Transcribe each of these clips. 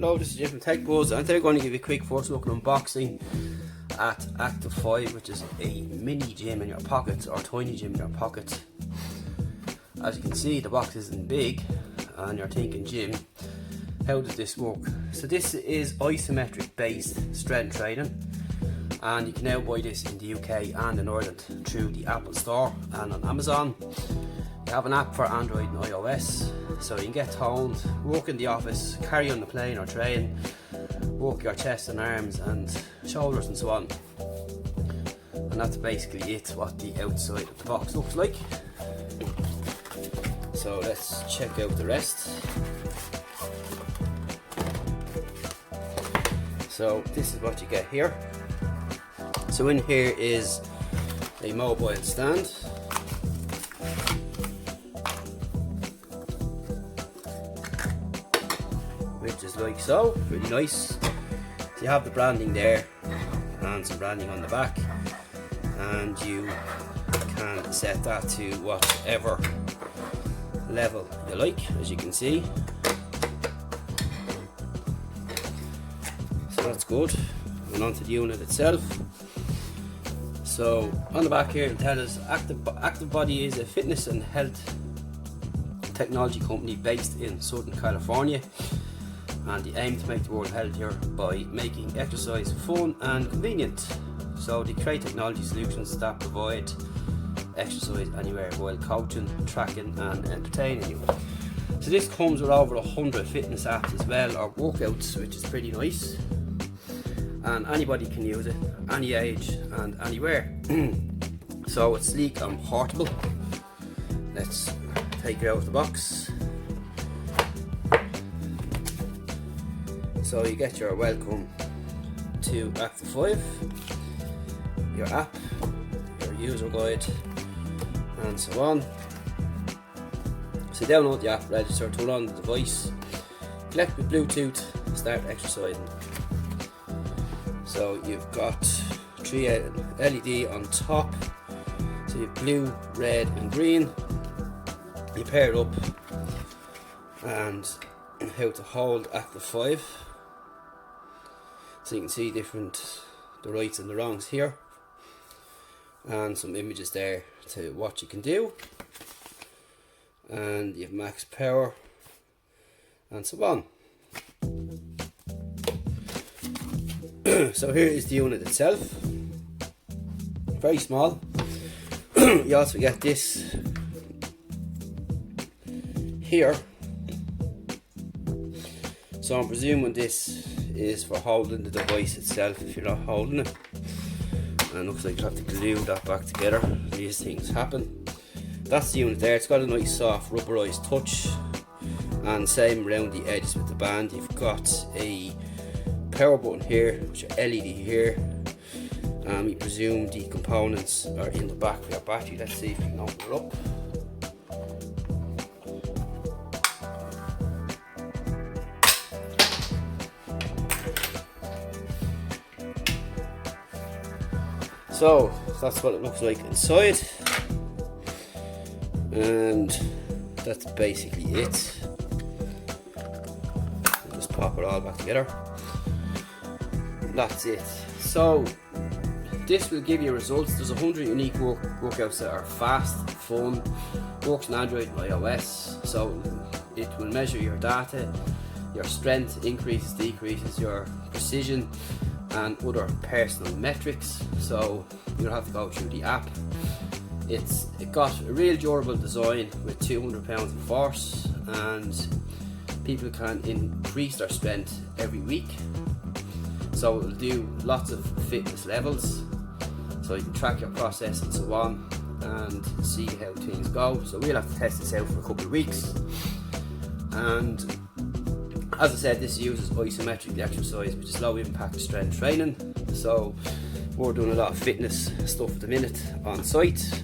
Hello, this is Jim from Tech Buzz, and today I'm going to give you a quick first look and unboxing at Activ5, which is a mini gym in your pocket, or tiny gym in your pocket. As you can see, the box isn't big, and you're thinking, Jim, how does this work? So this is isometric based strength training, and you can now buy this in the UK and in Ireland through the Apple Store and on Amazon. You have an app for Android and iOS, so you can get toned, work in the office, carry on the plane or train, work your chest and arms and shoulders and so on. And that's basically it, what the outside of the box looks like. So let's check out the rest. So this is what you get here. So in here is a mobile stand. Which is like so, really nice. So you have the branding there and some branding on the back, and you can set that to whatever level you like, as you can see. So that's good. And onto the unit itself. So on the back here it tells us Activ5 is a fitness and health technology company based in Southern California, and they aim to make the world healthier by making exercise fun and convenient. So they create technology solutions that provide exercise anywhere while coaching, tracking and entertaining you. So this comes with over 100 fitness apps as well, or workouts, which is pretty nice. And anybody can use it, any age and anywhere. So it's sleek and portable. Let's take it out of the box. So you get your welcome to Activ5, your app, your user guide and so on. So download the app, register, turn on the device, connect with Bluetooth, start exercising. So you've got 3 LED on top, so you have blue, red and green. You pair it up, and how to hold Activ5. So you can see the rights and the wrongs here, and some images there to what you can do, and you have max power and so on. So here is the unit itself, very small. You also get this here, so I'm presuming this is for holding the device itself if you're not holding it, and it looks like you have to glue that back together. These things happen. That's the unit there. It's got a nice soft rubberized touch, and same around the edges with the band. You've got a power button here, which are LED here. We presume the components are in the back for your battery. Let's see if we can open it up. So that's what it looks like inside, and that's basically it. I'll just pop it all back together. That's it. So this will give you results. There's 100 unique workouts that are fast, fun, works on Android and iOS. So it will measure your data, your strength, increases, decreases, your precision and other personal metrics. So you don't have to go through the app. It got a real durable design with 200 pounds of force, and people can increase their strength every week. So it will do lots of fitness levels, so you can track your process and so on and see how things go. So we'll have to test this out for a couple of weeks, and as I said, this uses isometric exercise, which is low impact strength training. So we're doing a lot of fitness stuff at the minute on site,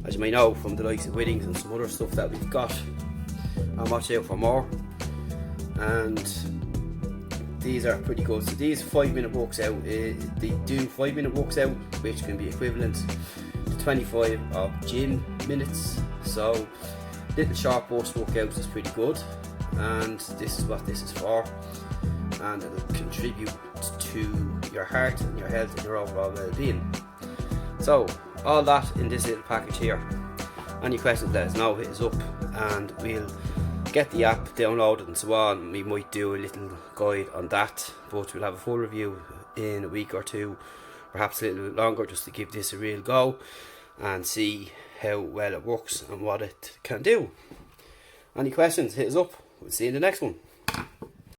as you may know from the likes of Widdings and some other stuff that we've got, and watch out for more. And these are pretty good. So these 5-minute works out, they do 5-minute works out, which can be equivalent to 25 of gym minutes. So little short burst workouts is pretty good, and this is what this is for. and it'll contribute to your heart and your health and your overall well-being. So all that in this little package here. Any questions, let us know, hit us up, and we'll get the app downloaded and so on. We might do a little guide on that, but we'll have a full review in a week or two, perhaps a little bit longer, just to give this a real go and see how well it works and what it can do. Any questions, hit us up. We'll see you in the next one.